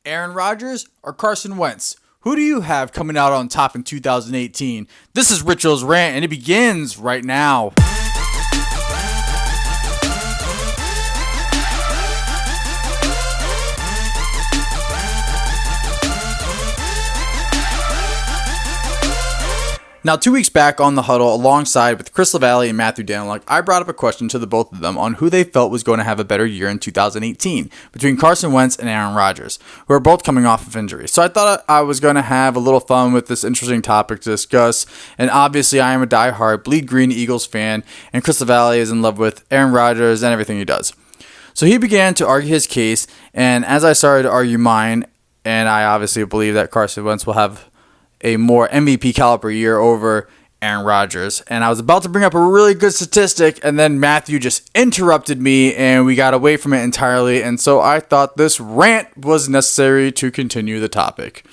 Aaron Rodgers or Carson Wentz? Who do you have coming out on top in 2018? This is Richel's Rant, and it begins right now. Now, 2 weeks back on The Huddle, alongside with Chris LaValle and Matthew Daniluk, I brought up a question to the both of them on who they felt was going to have a better year in 2018 between Carson Wentz and Aaron Rodgers, who are both coming off of injury. So I thought I was going to have a little fun with this interesting topic to discuss, and obviously I am a diehard Bleed Green Eagles fan, and Chris LaValle is in love with Aaron Rodgers and everything he does. So he began to argue his case, and as I started to argue mine, and I obviously believe that Carson Wentz will have a more MVP caliber year over Aaron Rodgers. And I was about to bring up a really good statistic, and then Matthew just interrupted me, and we got away from it entirely. And so I thought this rant was necessary to continue the topic.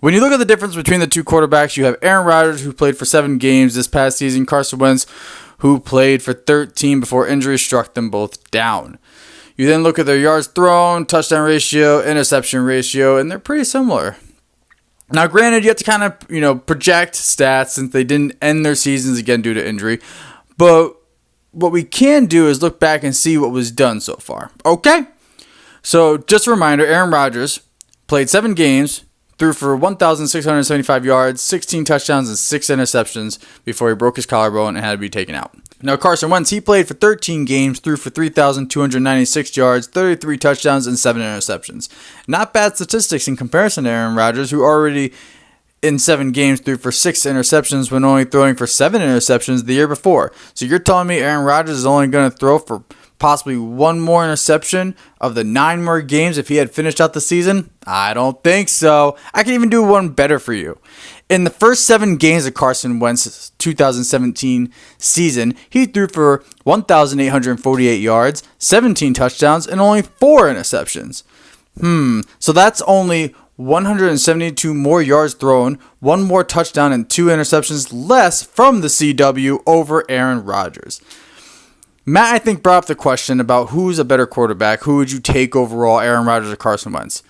When you look at the difference between the two quarterbacks, you have Aaron Rodgers, who played for 7 games this past season, Carson Wentz, who played for 13 before injury struck them both down. You then look at their yards thrown, touchdown ratio, interception ratio, and they're pretty similar. Now, granted, you have to kind of, project stats since they didn't end their seasons again due to injury. But what we can do is look back and see what was done so far. Okay? So, just a reminder, Aaron Rodgers played 7 games, threw for 1,675 yards, 16 touchdowns, and 6 interceptions before he broke his collarbone and had to be taken out. Now, Carson Wentz, he played for 13 games, threw for 3,296 yards, 33 touchdowns, and 7 interceptions. Not bad statistics in comparison to Aaron Rodgers, who already in 7 games threw for 6 interceptions when only throwing for 7 interceptions the year before. So you're telling me Aaron Rodgers is only going to throw for possibly 1 more interception of the 9 more games if he had finished out the season? I don't think so. I can even do one better for you. In the first 7 games of Carson Wentz's 2017 season, he threw for 1,848 yards, 17 touchdowns, and only 4 interceptions. So that's only 172 more yards thrown, 1 more touchdown, and 2 interceptions less from the CW over Aaron Rodgers. Matt, I think, brought up the question about who's a better quarterback. Who would you take overall, Aaron Rodgers or Carson Wentz?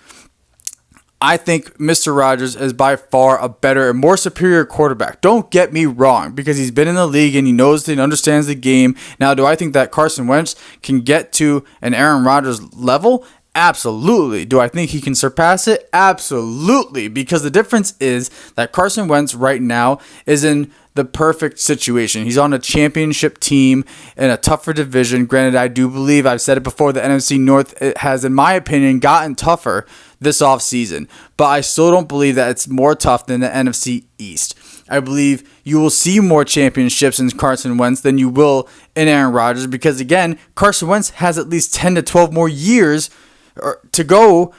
I think Mr. Rodgers is by far a better and more superior quarterback. Don't get me wrong, because he's been in the league and he knows and understands the game. Now, do I think that Carson Wentz can get to an Aaron Rodgers level? Absolutely. Do I think he can surpass it? Absolutely. Because the difference is that Carson Wentz right now is in the perfect situation. He's on a championship team in a tougher division. Granted, I do believe, I've said it before, the NFC North has, in my opinion, gotten tougher this offseason. But I still don't believe that it's more tough than the NFC East. I believe you will see more championships in Carson Wentz than you will in Aaron Rodgers because, again, Carson Wentz has at least 10 to 12 more years to go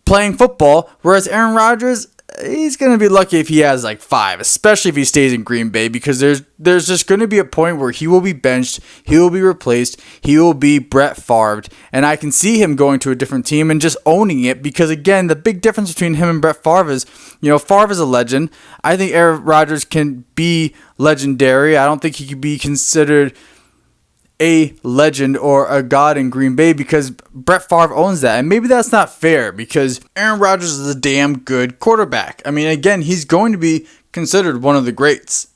playing football, whereas Aaron Rodgers, he's going to be lucky if he has like 5, especially if he stays in Green Bay, because there's just going to be a point where he will be benched, he will be replaced, he will be Brett Favre, and I can see him going to a different team and just owning it, because again, the big difference between him and Brett Favre is, Favre is a legend. I think Aaron Rodgers can be legendary. I don't think he could be considered a legend or a god in Green Bay because Brett Favre owns that. And maybe that's not fair because Aaron Rodgers is a damn good quarterback. I mean, again, he's going to be considered one of the greats.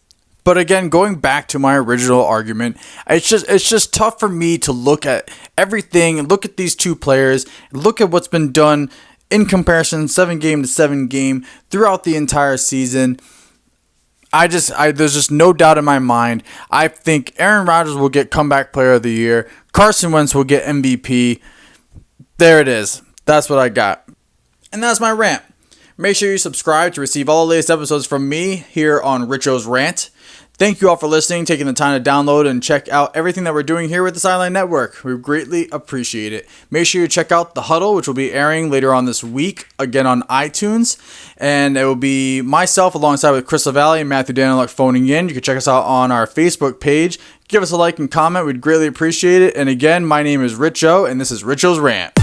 But again, going back to my original argument, it's just tough for me to look at everything and look at these two players, look at what's been done in comparison 7 game to 7 game throughout the entire season. There's just no doubt in my mind. I think Aaron Rodgers will get comeback player of the year. Carson Wentz will get MVP. There it is. That's what I got. And that's my rant. Make sure you subscribe to receive all the latest episodes from me here on Richel's Rant. Thank you all for listening, taking the time to download and check out everything that we're doing here with the Sideline Network. We greatly appreciate it. Make sure you check out The Huddle, which will be airing later on this week, again on iTunes. And it will be myself alongside with Chris LaValle and Matthew Daniluk phoning in. You can check us out on our Facebook page. Give us a like and comment. We'd greatly appreciate it. And again, my name is Richo, and this is Richel's Rant.